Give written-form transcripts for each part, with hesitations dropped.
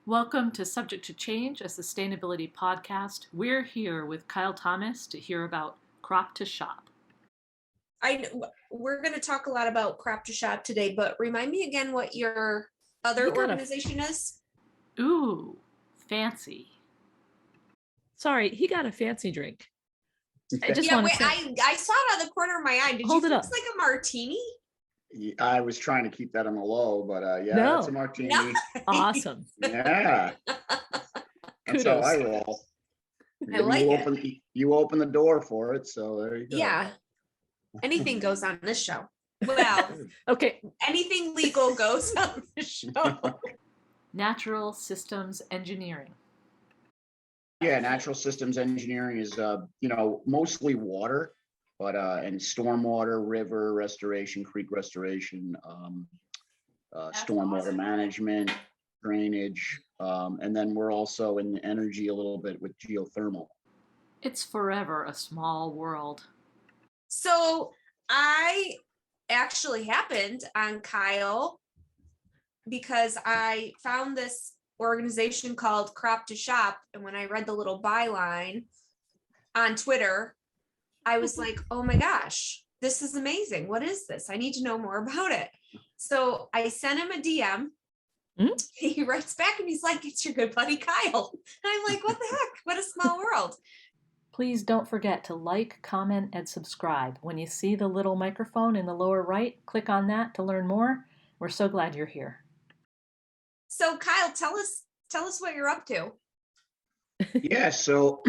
Welcome to Subject to Change, a sustainability podcast. We're here with Kyle Thomas to hear about Crop2Shop. We're going to talk a lot about Crop2Shop today, but remind me again what your other organization is. Ooh, fancy. Sorry, he got a fancy drink. I saw it on the corner of my eye. Did you think it's like a martini? I was trying to keep that on the low, but No. it's a martini. No. Awesome. Yeah. That's how I roll. I like it. You open the door for it, so there you go. Yeah. Anything goes on this show. Well, okay. Anything legal goes on this show. Natural systems engineering. Yeah, natural systems engineering is mostly water, but and stormwater, river restoration, creek restoration, stormwater management, drainage, and then we're also in energy a little bit with geothermal. It's forever a small world. So I actually happened on Kyle because I found this organization called Crop2Shop, and when I read the little byline on Twitter, I was like, oh my gosh, this is amazing. What is this? I need to know more about it. So I sent him a DM. He writes back and he's like, it's your good buddy Kyle. And I'm like, what the heck? What a small world. Please don't forget to like, comment, and subscribe. When you see the little microphone in the lower right, click on that to learn more. We're so glad you're here. So Kyle, tell us what you're up to. Yeah, so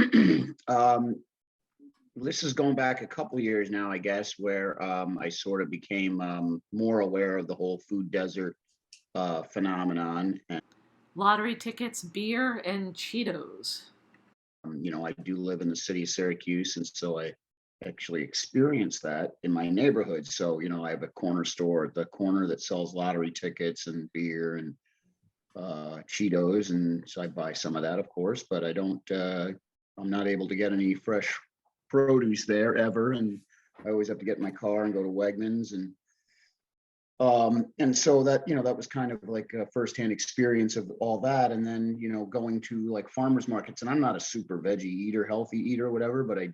this is going back a couple of years now, I guess, where I sort of became more aware of the whole food desert phenomenon. Lottery tickets, beer, and Cheetos. I do live in the city of Syracuse, and so I actually experienced that in my neighborhood. So, I have a corner store at the corner that sells lottery tickets and beer and Cheetos, and so I buy some of that, of course, but I'm not able to get any fresh produce there ever, and I always have to get in my car and go to Wegmans, and so that that was kind of like a firsthand experience of all that. And then going to like farmers markets, and I'm not a super veggie eater, healthy eater, whatever, but I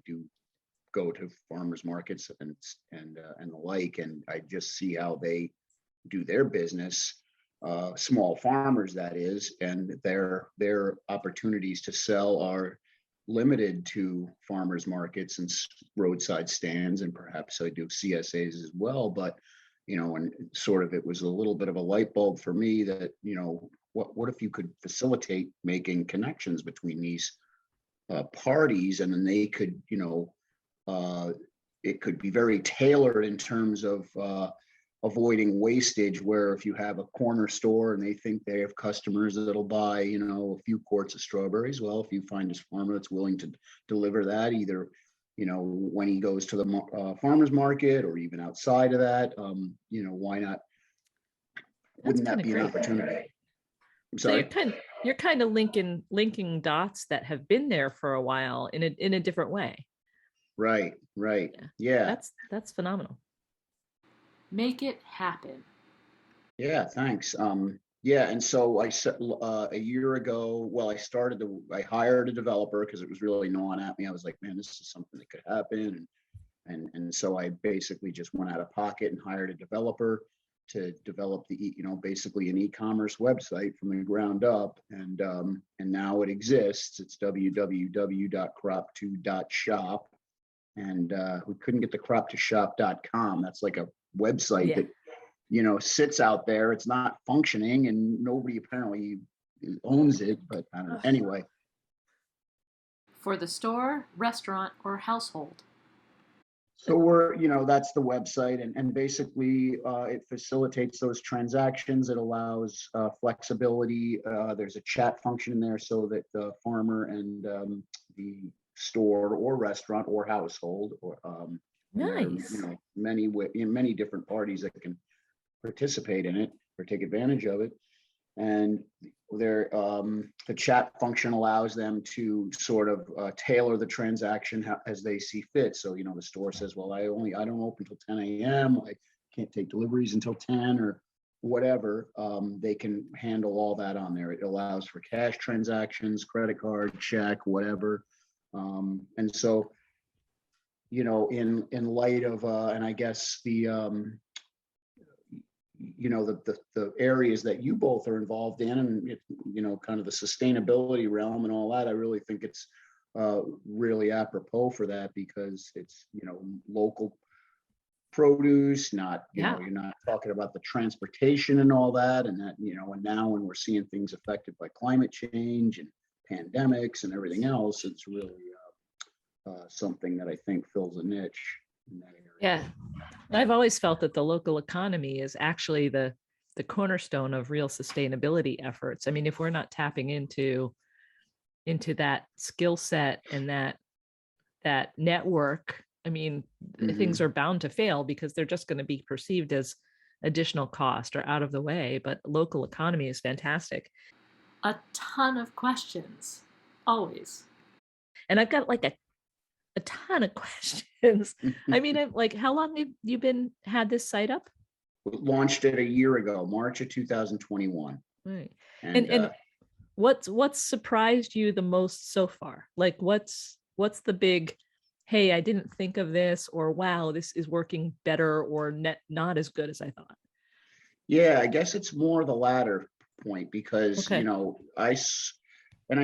do go to farmers markets and the like, and I just see how they do their business, small farmers, that is, and their opportunities to sell are limited to farmers markets and roadside stands, and perhaps I do CSAs as well. But and sort of it was a little bit of a light bulb for me that what if you could facilitate making connections between these parties, and then they could it could be very tailored in terms of avoiding wastage, where if you have a corner store and they think they have customers that'll buy a few quarts of strawberries, well, if you find this farmer that's willing to deliver that, either when he goes to the farmer's market or even outside of that, why not? Wouldn't that be an opportunity? I'm sorry. So you're kind of linking dots that have been there for a while in a different way. Right. Yeah. That's phenomenal. Make it happen. Yeah, thanks. And so I said a year ago, I hired a developer because it was really gnawing at me. I was like, man, this is something that could happen. And so I basically just went out of pocket and hired a developer to develop basically an e-commerce website from the ground up. And now it exists. It's www.crop2.shop. And we couldn't get the crop2shop.com. That's like a website that sits out there. It's not functioning, and nobody apparently owns it, but I don't know. Anyway, for the store, restaurant, or household. So we're that's the website, and basically it facilitates those transactions. It allows flexibility. There's a chat function in there so that the farmer and the store or restaurant or household or nice. many different parties that can participate in it or take advantage of it. And the chat function allows them to sort of tailor the transaction as they see fit. So the store says, well, I don't open till 10 a.m. I can't take deliveries until 10, or whatever, they can handle all that on there. It allows for cash transactions, credit card, check, whatever. And so, you know, in light of, and I guess the, you know, the areas that you both are involved in, and you know, kind of the sustainability realm and all that, I really think it's really apropos for that, because it's, you know, local produce, not, you know, you're not talking about the transportation and all that, and that, you know, and now when we're seeing things affected by climate change and pandemics and everything else, it's really something that I think fills a niche in that area. Yeah. I've always felt that the local economy is actually the cornerstone of real sustainability efforts. I mean, if we're not tapping into that skill set and that network, I mean, things are bound to fail, because they're just going to be perceived as additional cost or out of the way. But local economy is fantastic. A ton of questions, always. And I've got like a ton of questions. I mean, I'm like, how long have you had this site up? We launched it a year ago, March of 2021. Right. And what's surprised you the most so far? Like, what's the big, hey, I didn't think of this, or wow, this is working better, or not as good as I thought? Yeah, I guess it's more the latter point, because, you know, I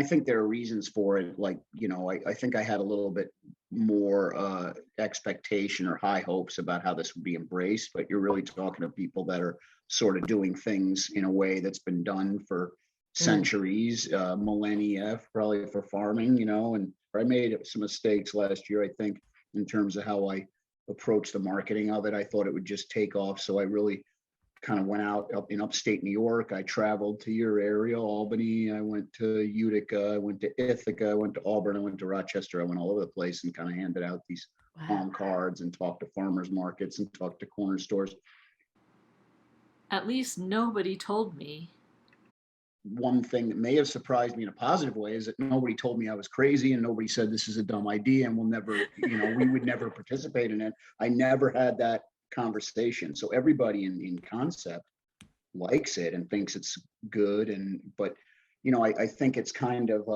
think there are reasons for it. Like, you know, I think I had a little bit more expectation or high hopes about how this would be embraced, but you're really talking to people that are sort of doing things in a way that's been done for centuries, millennia, probably, for farming, you know. And I made some mistakes last year, I think, in terms of how I approached the marketing of it. I thought it would just take off. So I really kind of went out up in upstate New York. I traveled to your area, Albany. I went to Utica. I went to Ithaca. I went to Auburn. I went to Rochester. I went all over the place and kind of handed out these palm cards and talked to farmers markets and talked to corner stores. At least nobody told me. One thing that may have surprised me in a positive way is that nobody told me I was crazy, and nobody said this is a dumb idea and we'll never, you know, we would never participate in it. I never had that conversation. So everybody in concept likes it and thinks it's good. But you know, I think it's kind of,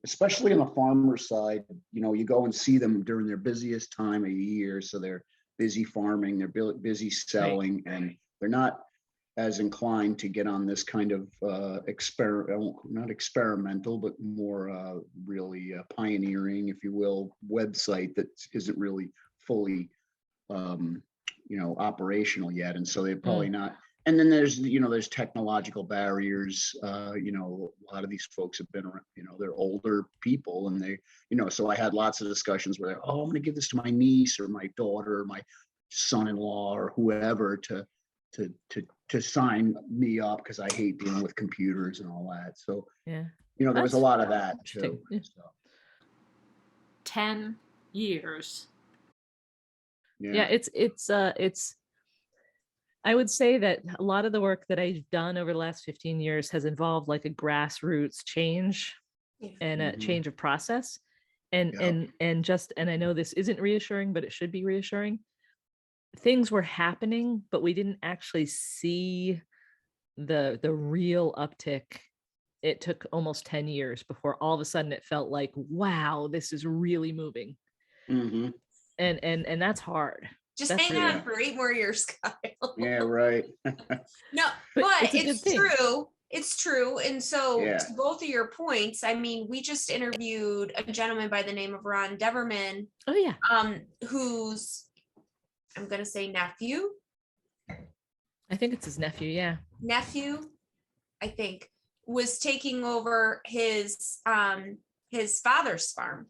especially on the farmer side, you know, you go and see them during their busiest time of year. So they're busy farming, they're busy selling, and they're not as inclined to get on this kind of not experimental, but more really pioneering, if you will, website that isn't really fully you know, operational yet. And so they're probably not. And then there's, you know, there's technological barriers. You know, a lot of these folks have been around, you know, they're older people, and they, you know, so I had lots of discussions where they're, oh, I'm going to give this to my niece or my daughter or my son-in-law or whoever to sign me up, because I hate dealing with computers and all that. So, you know, there was a lot of that too. So. 10 years. Yeah, it's I would say that a lot of the work that I've done over the last 15 years has involved like a grassroots change and a change of process. And I know this isn't reassuring, but it should be reassuring. Things were happening, but we didn't actually see the real uptick. It took almost 10 years before all of a sudden it felt like, wow, this is really moving. And that's hard. Just hang on for 8 more years, Kyle. Yeah, right. No, but it's true. It's true. And so to both of your points, I mean, we just interviewed a gentleman by the name of Ron Deverman. Oh yeah. Who's, I'm going to say nephew. I think it's his nephew. Yeah. Nephew, I think, was taking over his father's farm.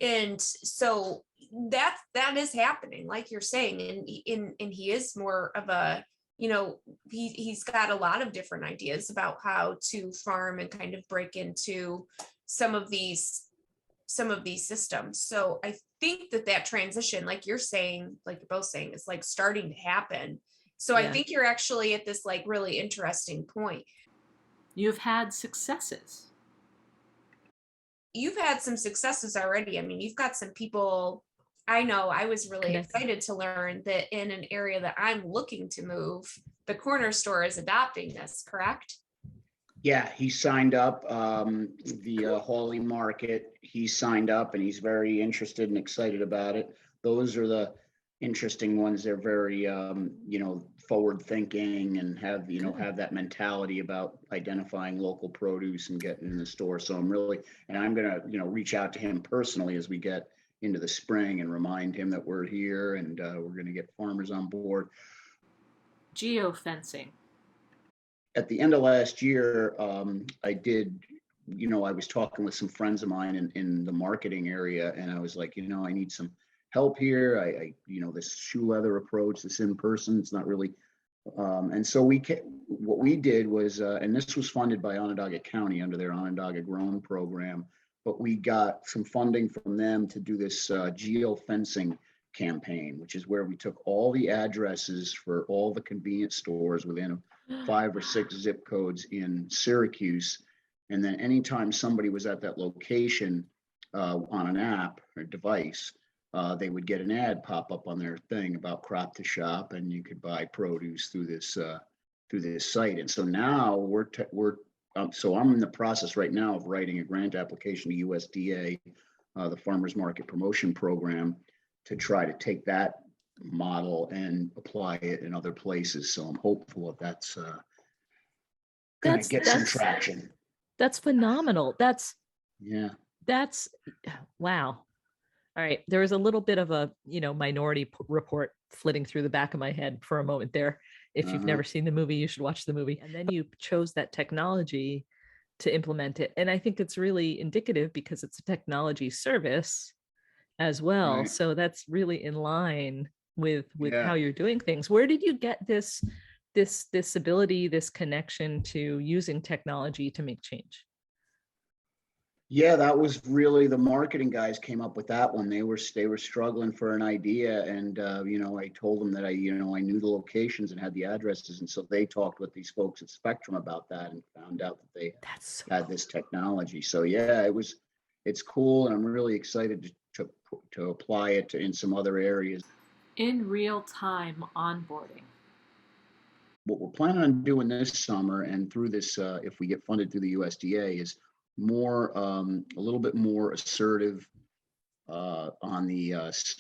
And so that is happening, like you're saying, and he is more of a, you know, he's got a lot of different ideas about how to farm and kind of break into some of these systems. So I think that transition, like you're saying, like you're both saying, is like starting to happen. So I think you're actually at this like really interesting point. You've had successes. You've had some successes already. I mean, you've got some people I know I was really Connected. excited to learn that in an area that I'm looking to move, the corner store is adopting this, correct? Yeah, he signed up, the Hawley Market, he signed up and he's very interested and excited about it. Those are the interesting ones. They're very, forward thinking and have, Good. have that mentality about identifying local produce and getting in the store. So I'm gonna, reach out to him personally as we get into the spring and remind him that we're here and we're gonna get farmers on board. Geofencing. At the end of last year, I did, I was talking with some friends of mine in the marketing area, and I was like, I need some help here. This shoe leather approach, this in person, it's not really. And so what we did was, and this was funded by Onondaga County under their Onondaga Grown program, but we got some funding from them to do this geofencing campaign, which is where we took all the addresses for all the convenience stores within 5 or 6 zip codes in Syracuse. And then anytime somebody was at that location on an app or device, they would get an ad pop up on their thing about Crop2Shop, and you could buy produce through this site. And so now so I'm in the process right now of writing a grant application to USDA, the Farmers Market Promotion Program, to try to take that model and apply it in other places. So I'm hopeful that that's going to get some traction. That's phenomenal. That's wow. All right. There was a little bit of a, Minority Report flitting through the back of my head for a moment there. If you've never seen the movie, you should watch the movie. And then you chose that technology to implement it. And I think it's really indicative because it's a technology service as well. Right. So that's really in line with how you're doing things. Where did you get this ability, this connection to using technology to make change? Yeah, that was really the marketing guys came up with that one. They were struggling for an idea, and I told them that I knew the locations and had the addresses, and so they talked with these folks at Spectrum about that and found out that they had this technology. So yeah, it's cool, and I'm really excited to apply it in some other areas. In real-time onboarding. What we're planning on doing this summer and through this, if we get funded through the USDA, is a little bit more assertive on the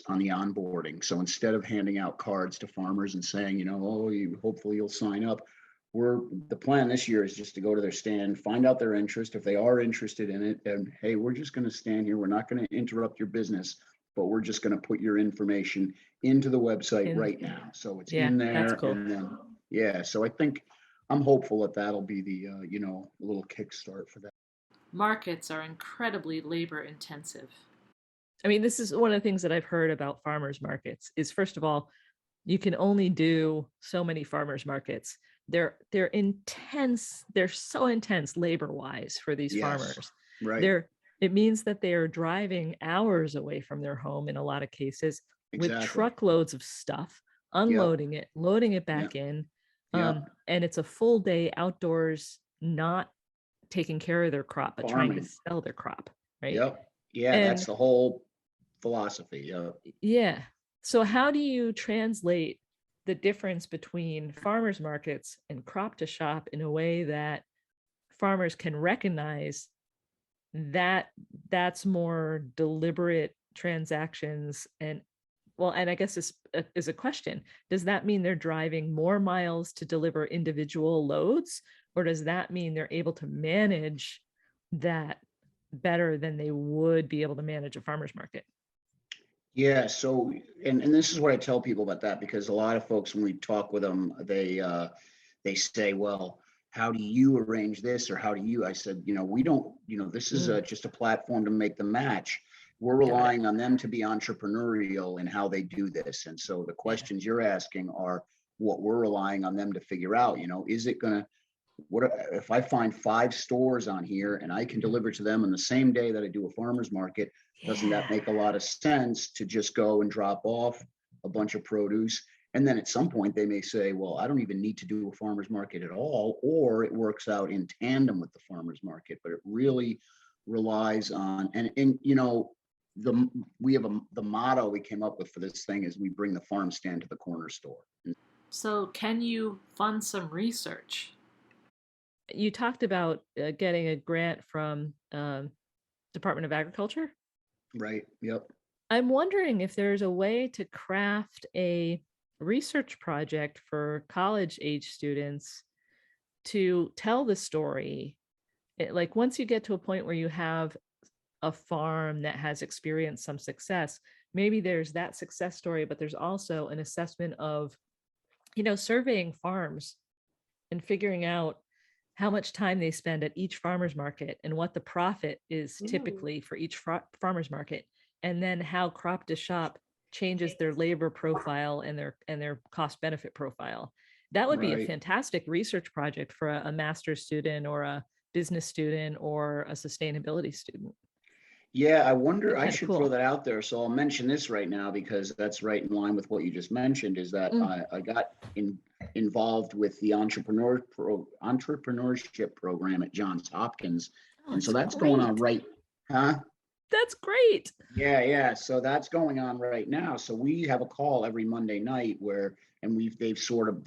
onboarding. So instead of handing out cards to farmers and saying, hopefully you'll sign up, the plan this year is just to go to their stand, find out their interest. If they are interested in it, and hey, we're just going to stand here. We're not going to interrupt your business, but we're just going to put your information into the website right now. So it's in there. That's cool. And then, so I think I'm hopeful that that'll be the, a little kickstart for that. Markets are incredibly labor intensive. I mean, this is one of the things that I've heard about farmers markets is, first of all, you can only do so many farmers markets. They're intense. They're so intense labor wise for these farmers. Right. It means that they are driving hours away from their home in a lot of cases with truckloads of stuff, unloading it, loading it back in. And it's a full day outdoors, not taking care of their crop, but trying to sell their crop. Right. Yep. Yeah. And that's the whole philosophy. Yeah. So how do you translate the difference between farmers markets and Crop2Shop in a way that farmers can recognize that that's more deliberate transactions? And I guess this is a question. Does that mean they're driving more miles to deliver individual loads? Or does that mean they're able to manage that better than they would be able to manage a farmer's market? Yeah. So, and this is what I tell people about that, because a lot of folks, when we talk with them, they say, well, how do you arrange this? Or how do you, I said, we don't, this is just a platform to make the match. We're relying on them to be entrepreneurial in how they do this. And so the questions you're asking are what we're relying on them to figure out. Is it going to, what if I find 5 stores on here and I can deliver to them on the same day that I do a farmer's market? Doesn't that make a lot of sense to just go and drop off a bunch of produce? And then at some point they may say, well, I don't even need to do a farmer's market at all, or it works out in tandem with the farmer's market. But it really relies on, and the motto we came up with for this thing is we bring the farm stand to the corner store. So can you fund some research? You talked about getting a grant from Department of Agriculture. Right. Yep. I'm wondering if there's a way to craft a research project for college age students to tell the story. Like once you get to a point where you have a farm that has experienced some success, maybe there's that success story, but there's also an assessment of, surveying farms and figuring out how much time they spend at each farmer's market and what the profit is typically for each farmer's market, and then how Crop2Shop changes their labor profile and their cost benefit profile. That would be a fantastic research project for a master's student or a business student or a sustainability student. Yeah, I wonder, I should throw that out there. So I'll mention this right now because that's right in line with what you just mentioned, is that I got involved with the entrepreneurship program at Johns Hopkins. And so that's going on right. Huh? That's great. Yeah. So that's going on right now. So we have a call every Monday night where, and they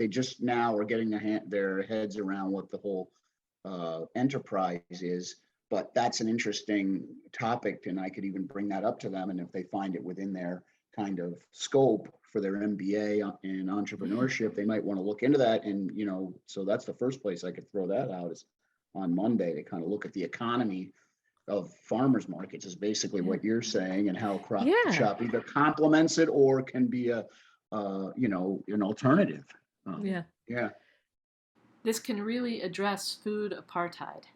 just now are getting their heads around what the whole enterprise is. But that's an interesting topic, and I could even bring that up to them. And if they find it within their kind of scope for their MBA in entrepreneurship, they might want to look into that. And, so that's the first place I could throw that out, is on Monday to kind of look at the economy of farmers markets, is basically what you're saying, and how Crop2Shop either complements it or can be an alternative. Yeah. This can really address food apartheid.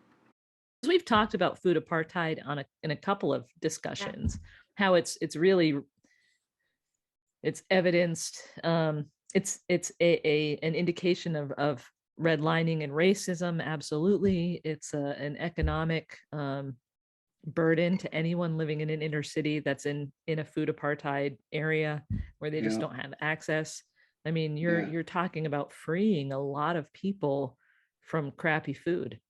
We've talked about food apartheid in a couple of discussions, how it's evidenced. It's an indication of redlining and racism. Absolutely. It's an economic burden to anyone living in an inner city that's in a food apartheid area where they just don't have access. I mean, you're talking about freeing a lot of people from crappy food.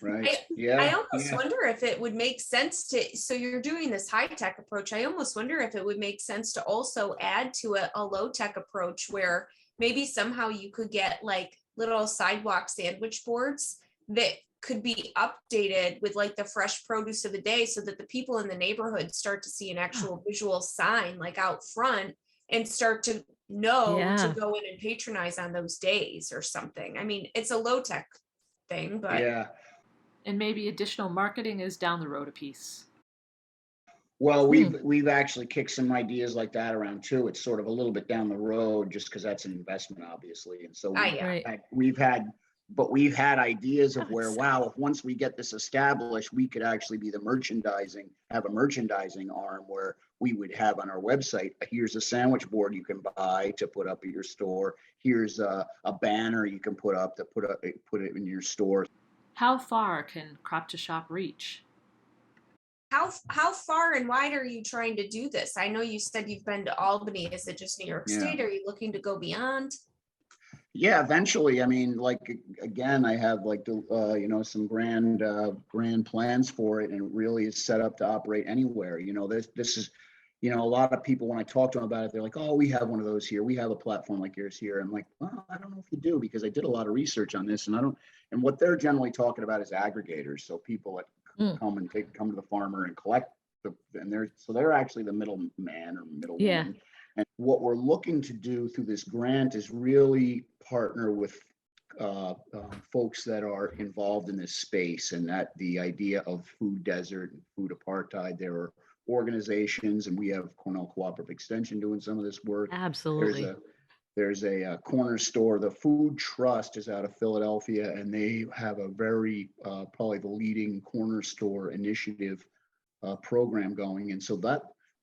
Right. I almost wonder if it would make sense so you're doing this high-tech approach. I almost wonder if it would make sense to also add to a low-tech approach where maybe somehow you could get like little sidewalk sandwich boards that could be updated with like the fresh produce of the day, so that the people in the neighborhood start to see an actual visual sign like out front and start to know to go in and patronize on those days or something. I mean, it's a low-tech thing, but and maybe additional marketing is down the road a piece. Well, we've actually kicked some ideas like that around too. It's sort of a little bit down the road just because that's an investment, obviously. And so we've had ideas of where, if once we get this established, we could actually be have a merchandising arm where we would have on our website, here's a sandwich board you can buy to put up at your store. Here's a banner you can put up to put it in your store. How far can Crop2Shop reach? How far and wide are you trying to do this? I know you said you've been to Albany. Is it just New York State? Are you looking to go beyond? Yeah, eventually. I mean, like, again, I have like some grand plans for it, and it really is set up to operate anywhere. This is, a lot of people, when I talk to them about it, they're like, oh, we have one of those here. We have a platform like yours here. I'm like, well, I don't know if you do, because I did a lot of research on this, and what they're generally talking about is aggregators. So people that come to the farmer and collect they're actually the middleman or middlewoman. And what we're looking to do through this grant is really partner with folks that are involved in this space, and that the idea of food desert and food apartheid. There are organizations, and we have Cornell Cooperative Extension doing some of this work. Absolutely. There's a corner store. The Food Trust is out of Philadelphia, and they have a very probably the leading corner store initiative program going. And so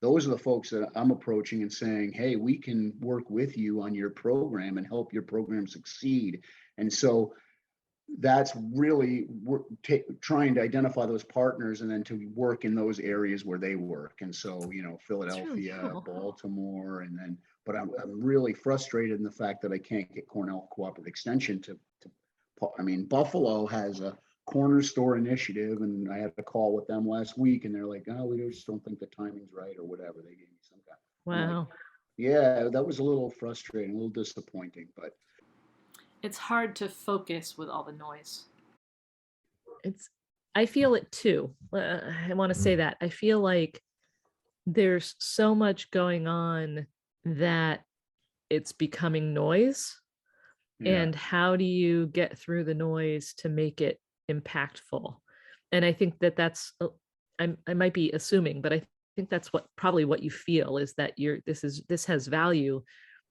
those are the folks that I'm approaching and saying, hey, we can work with you on your program and help your program succeed. And so that's really trying to identify those partners and then to work in those areas where they work. And so, Philadelphia, really cool. Baltimore, but I'm really frustrated in the fact that I can't get Cornell Cooperative Extension to Buffalo has a corner store initiative, and I had a call with them last week, and they're like, oh, we just don't think the timing's right or whatever. They gave me some kind. Wow. Like, yeah, that was a little frustrating, a little disappointing, but It's hard to focus with all the noise. I feel it too. I want to say that. I feel like there's so much going on that it's becoming noise. yeah. And how do you get through the noise to make it impactful? And I think that's I might be assuming, but I think that's probably what you feel is that this has value,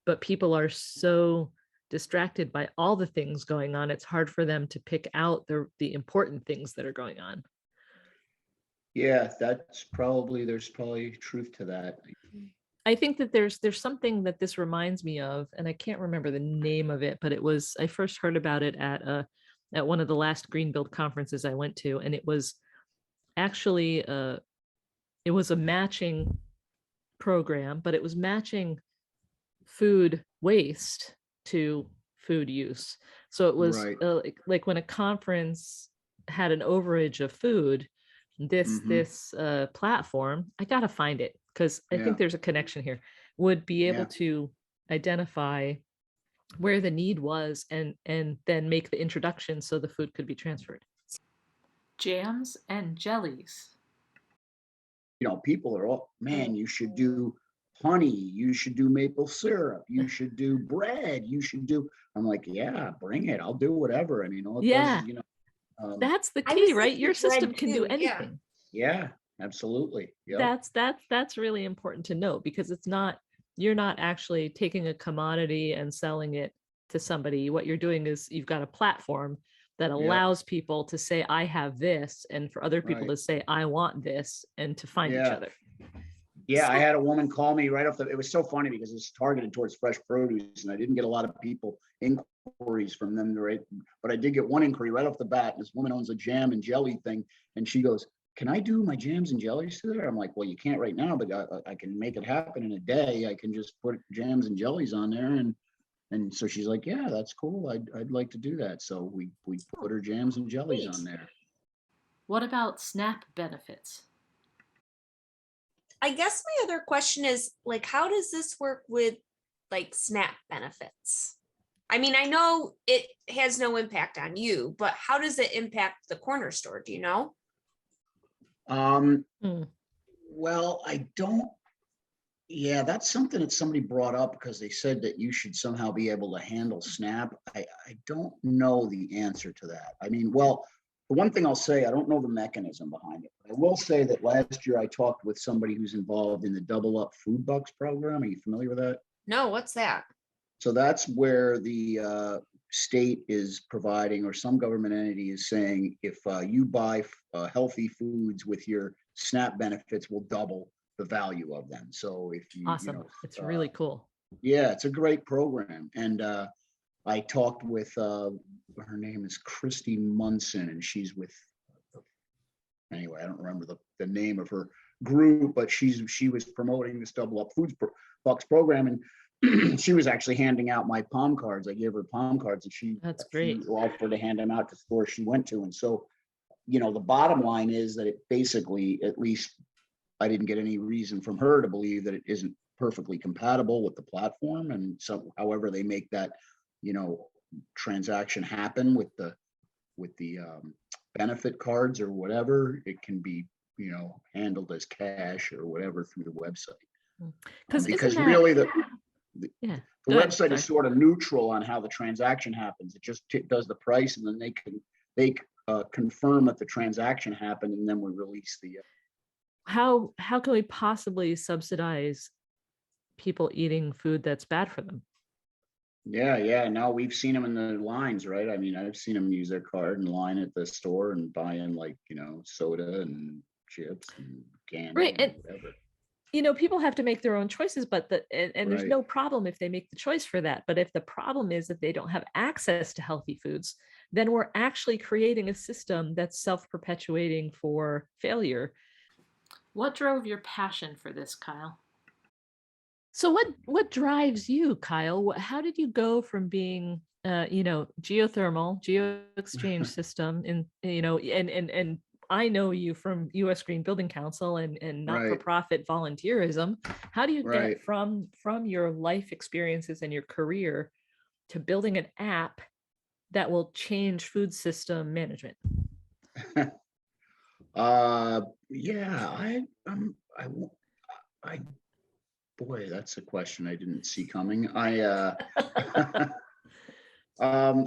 but people are so distracted by all the things going on. It's hard for them to pick out the important things that are going on. Yeah, there's probably truth to that. I think that there's something that this reminds me of, and I can't remember the name of it, but I first heard about it at one of the last Greenbuild conferences I went to, and it was actually it was a matching program, but it was matching food waste to food use. So it was Right. like when a conference had an overage of food, this platform, I gotta find it because I think there's a connection here, would be able to identify where the need was and then make the introduction so the food could be transferred. Jams and jellies. People are all, man, you should do honey, you should do maple syrup, you should do bread, I'm like, yeah, bring it, I'll do whatever. I mean, all it does is, that's the key, right? Your system can do anything. Yeah, absolutely. Yep. That's really important to know, because you're not actually taking a commodity and selling it to somebody. What you're doing is you've got a platform that allows people to say, I have this, and for other people to say, I want this, and to find each other. Yeah, I had a woman call me right off it was so funny because it's targeted towards fresh produce, and I didn't get a lot of people inquiries from them, right? But I did get one inquiry right off the bat. This woman owns a jam and jelly thing, and she goes, can I do my jams and jellies to there? I'm like, well, you can't right now, but I can make it happen in a day. I can just put jams and jellies on there, and so she's like, yeah, that's cool. I'd like to do that. So we put her jams and jellies on there. What about SNAP benefits? I guess my other question is, like, how does this work with like SNAP benefits? I mean, I know it has no impact on you, but how does it impact the corner store? Do you know? Well, I don't. Yeah, that's something that somebody brought up because they said that you should somehow be able to handle SNAP. I don't know the answer to that. I mean, well, the one thing I'll say, I don't know the mechanism behind it. But I will say that last year I talked with somebody who's involved in the Double Up Food Bucks program. Are you familiar with that? No, what's that? So that's where the state is providing, or some government entity is saying, if you buy healthy foods with your SNAP benefits, will double the value of them. So if you, awesome, it's really cool. Yeah, it's a great program. And I talked with her name is Christy Munson, and she's with, anyway, I don't remember the name of her group, but she was promoting this Double Up Foods Bucks program, and she was actually handing out my palm cards. I gave her palm cards, and that's great. She offered to hand them out to stores she went to. And so, the bottom line is that it basically, at least I didn't get any reason from her to believe that it isn't perfectly compatible with the platform. And so however they make that, transaction happen with the benefit cards or whatever, it can be, handled as cash or whatever through the website. Because really the website is sort of neutral on how the transaction happens. It just does the price, and then they confirm that the transaction happened, and then we release the. How can we possibly subsidize people eating food that's bad for them? Yeah. Now we've seen them in the lines, right? I mean, I've seen them use their card and line at the store and buy in, like, soda and chips and candy, right? And whatever. People have to make their own choices, but there's no problem if they make the choice for that. But if the problem is that they don't have access to healthy foods, then we're actually creating a system that's self-perpetuating for failure. What drove your passion for this, Kyle? So what drives you, Kyle? How did you go from being geothermal, geo exchange system, and and I know you from U.S. Green Building Council and not-for-profit volunteerism. How do you get from your life experiences and your career to building an app that will change food system management? Boy, that's a question I didn't see coming. I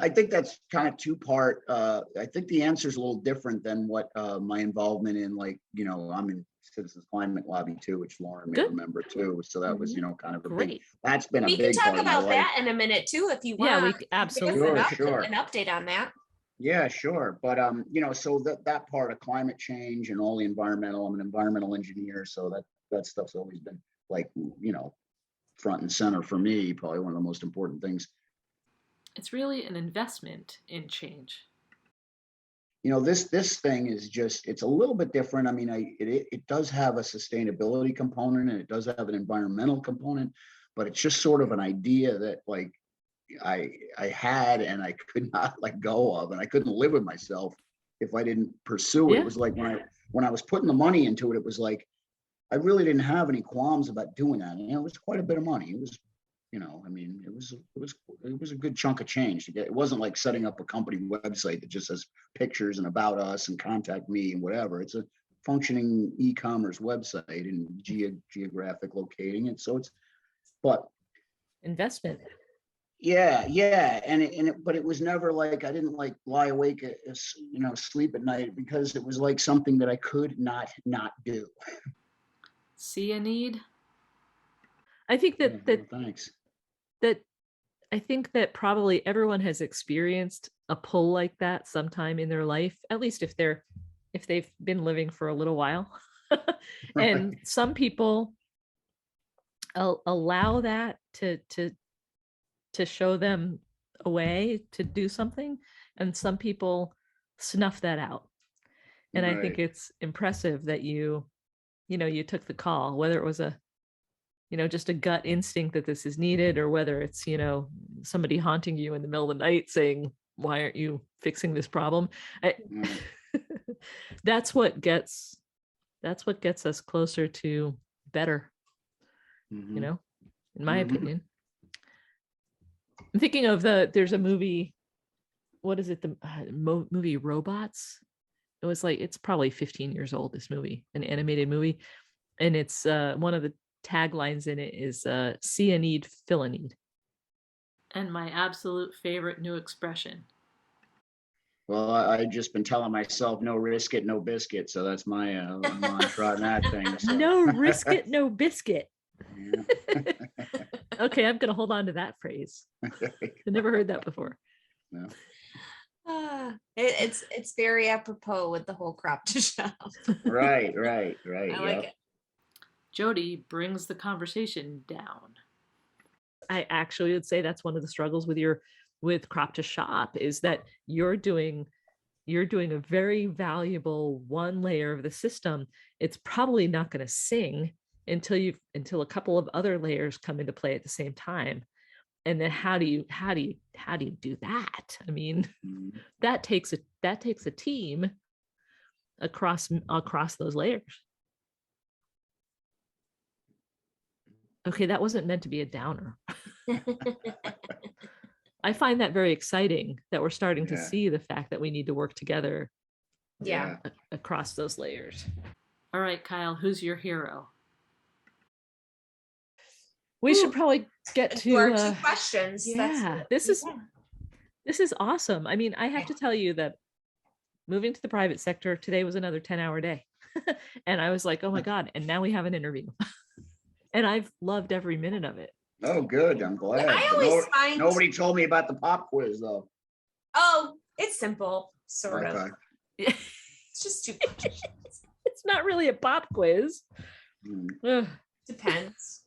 think that's kind of two-part. I think the answer is a little different than what my involvement in, like, I'm in Citizens Climate Lobby too, which Lauren may remember too. So that was, kind of a big, that's been a big part of my life. We can talk about that in a minute too, if you want. Yeah, we absolutely. An update on that. Yeah, sure. But, so that part of climate change and all the environmental, I'm an environmental engineer. So that stuff's always been like, front and center for me, probably one of the most important things. It's really an investment in change. This thing is just, it's a little bit different. I mean, it does have a sustainability component and it does have an environmental component, but it's just sort of an idea that, like, I had and I could not let go of, and I couldn't live with myself if I didn't pursue it. It was like when I was putting the money into it, it was like I really didn't have any qualms about doing that. And it was quite a bit of money. It was, it was a good chunk of change to get. It wasn't like setting up a company website that just has pictures and about us and contact me and whatever. It's a functioning e-commerce website and geographic locating it. So but investment. Yeah. But it was never like, I didn't like lie awake, sleep at night, because it was like something that I could not do. See a need? I think that thanks. That I think that probably everyone has experienced a pull like that sometime in their life, at least if they've been living for a little while. And some people allow that to show them a way to do something, and some people snuff that out. And I think it's impressive that you took the call, whether it was just a gut instinct that this is needed, or whether it's, somebody haunting you in the middle of the night saying, why aren't you fixing this problem? That's what gets us closer to better, in my opinion. I'm thinking of there's a movie, what is it? The movie Robots. It was like, it's probably 15 years old, this movie, an animated movie. And it's one of the taglines in it is see a need, fill a need. And my absolute favorite new expression. Well, I've just been telling myself, no risk it, no biscuit. So that's my mantra on that thing. So. No risk it, no biscuit. Yeah. Okay, I'm going to hold on to that phrase. I've never heard that before. No. It's very apropos with the whole Crop2Shop. Right. I like it. Jodi brings the conversation down. I actually would say that's one of the struggles with Crop2Shop, is that you're doing a very valuable one layer of the system. It's probably not going to sing until a couple of other layers come into play at the same time. And then how do you do that? I mean, that takes a team across those layers. Okay, that wasn't meant to be a downer. I find that very exciting that we're starting to see the fact that we need to work together across those layers. All right, Kyle, who's your hero? We should probably get to our 2 questions. Yeah, this is awesome. I mean, I have to tell you that moving to the private sector today was another 10-hour day. And I was like, oh my God, and now we have an interview. And I've loved every minute of it. Oh, good. I'm glad. I always find nobody told me about the pop quiz though. Oh, it's simple, sort Okay. of. It's just 2 questions. It's not really a pop quiz. Depends.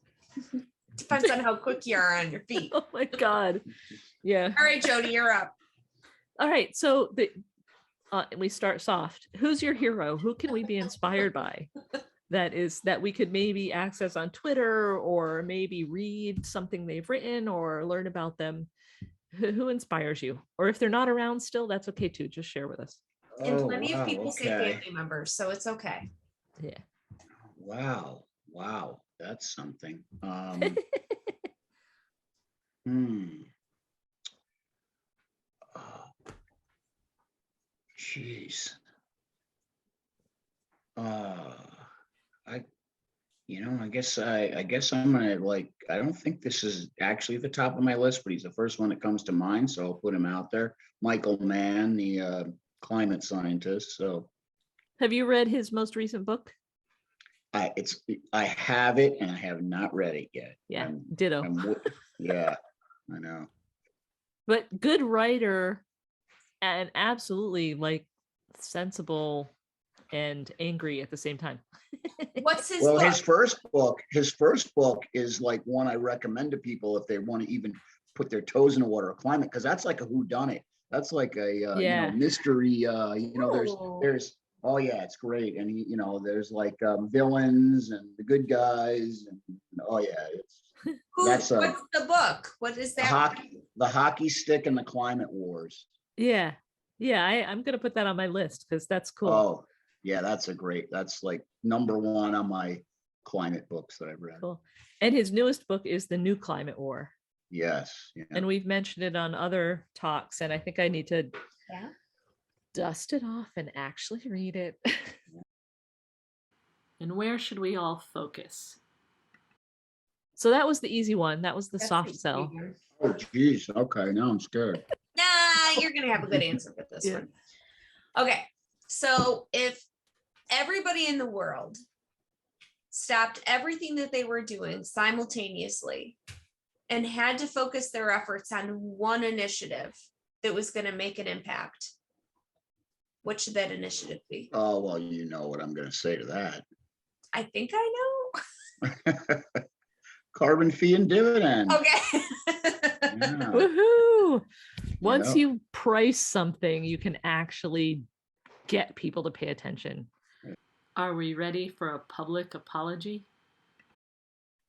Depends on how quick you are on your feet. Oh my God. Yeah. All right, Jodi, you're up. All right. So we start soft. Who's your hero? Who can we be inspired by? That we could maybe access on Twitter, or maybe read something they've written or learn about them. who inspires you, or if they're not around still, that's okay too. Just share with us. And Oh, plenty of wow, people say okay. family members, so it's okay. Yeah. Wow, that's something. Hmm. Jeez. I guess I'm gonna I don't think this is actually at the top of my list, but he's the first one that comes to mind, so I'll put him out there. Michael Mann, the climate scientist. So Have you read his most recent book? I have it and I have not read it yet. Yeah, ditto. Yeah, I know. But good writer and absolutely sensible and angry at the same time. What's his Well, book? his first book is one I recommend to people if they want to even put their toes in the water of climate, because that's like a whodunit. That's like a mystery. There's oh yeah, it's great, and there's villains and the good guys, and oh yeah, what's the book? What is that? The hockey stick and the climate wars. Yeah, I'm gonna put that on my list because that's cool. Oh yeah, that's number one on my climate books that I've read. Cool. And his newest book is The New Climate War. Yes. Yeah. And we've mentioned it on other talks, and I think I need to dust it off and actually read it. And where should we all focus? So that was the easy one. That was the soft sell. Oh geez. Okay, now I'm scared. Nah, you're gonna have a good answer with this one. Okay, so if everybody in the world stopped everything that they were doing simultaneously and had to focus their efforts on one initiative that was going to make an impact, what should that initiative be? Oh, well, you know what I'm going to say to that. I think I know. Carbon fee and dividend. Okay. Yeah. Woohoo! Once you price something, you can actually get people to pay attention. Are we ready for a public apology?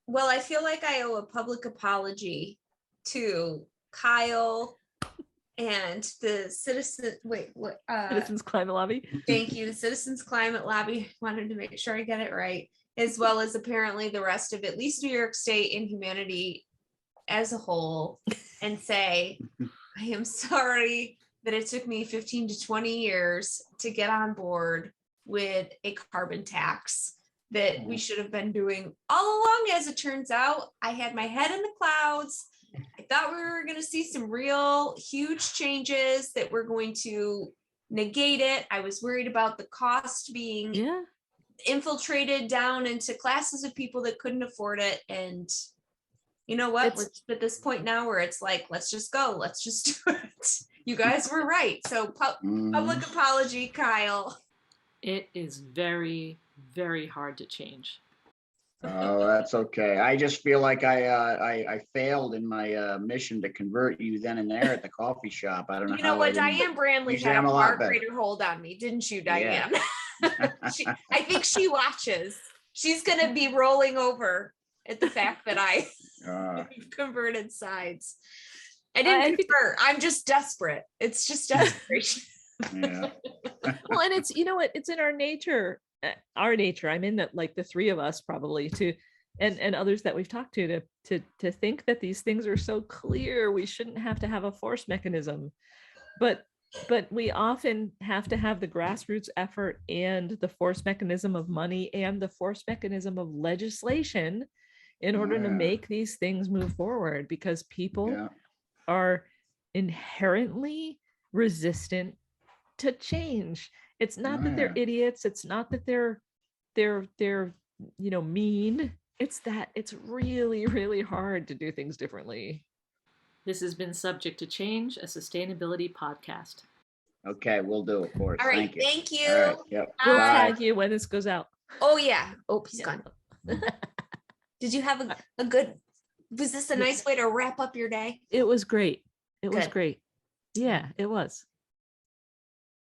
Well, I feel like I owe a public apology to Kyle and the Citizens Climate Lobby. Thank you. The Citizens Climate Lobby. Wanted to make sure I get it right, as well as apparently the rest of at least New York State and humanity as a whole, and say, I am sorry that it took me 15 to 20 years to get on board with a carbon tax that we should have been doing all along. As it turns out, I had my head in the clouds. I thought we were going to see some real huge changes that were going to negate it. I was worried about the cost being infiltrated down into classes of people that couldn't afford it. And you know what? We're at this point now where it's like, let's just go. Let's just do it. You guys were right. So public apology, Kyle. It is very, very hard to change. Oh, that's okay. I just feel like I failed in my mission to convert you then and there at the coffee shop. I don't know. You know what? Diane Brandley had a far greater hold on me, didn't you, Diane? Yeah. I think she watches. She's going to be rolling over at the fact that I converted sides. I didn't convert. I'm just desperate. It's just desperation. Yeah. Well, and it's, you know what, it's in our nature. I'm in that, like the three of us probably to, and others that we've talked to think that these things are so clear. We shouldn't have to have a force mechanism, but we often have to have the grassroots effort and the force mechanism of money and the force mechanism of legislation in order to make these things move forward, because people are inherently resistant to change. It's not that they're idiots. It's not that they're mean. It's that it's really, really hard to do things differently. This has been Subject to Change, a sustainability podcast. Okay, we'll do it, of course. All right, thank you. All right, yep. We'll tag you when this goes out. Oh yeah. Oh, he's gone. Did you have a good? Was this a nice way to wrap up your day? It was great. It was great. Yeah, it was.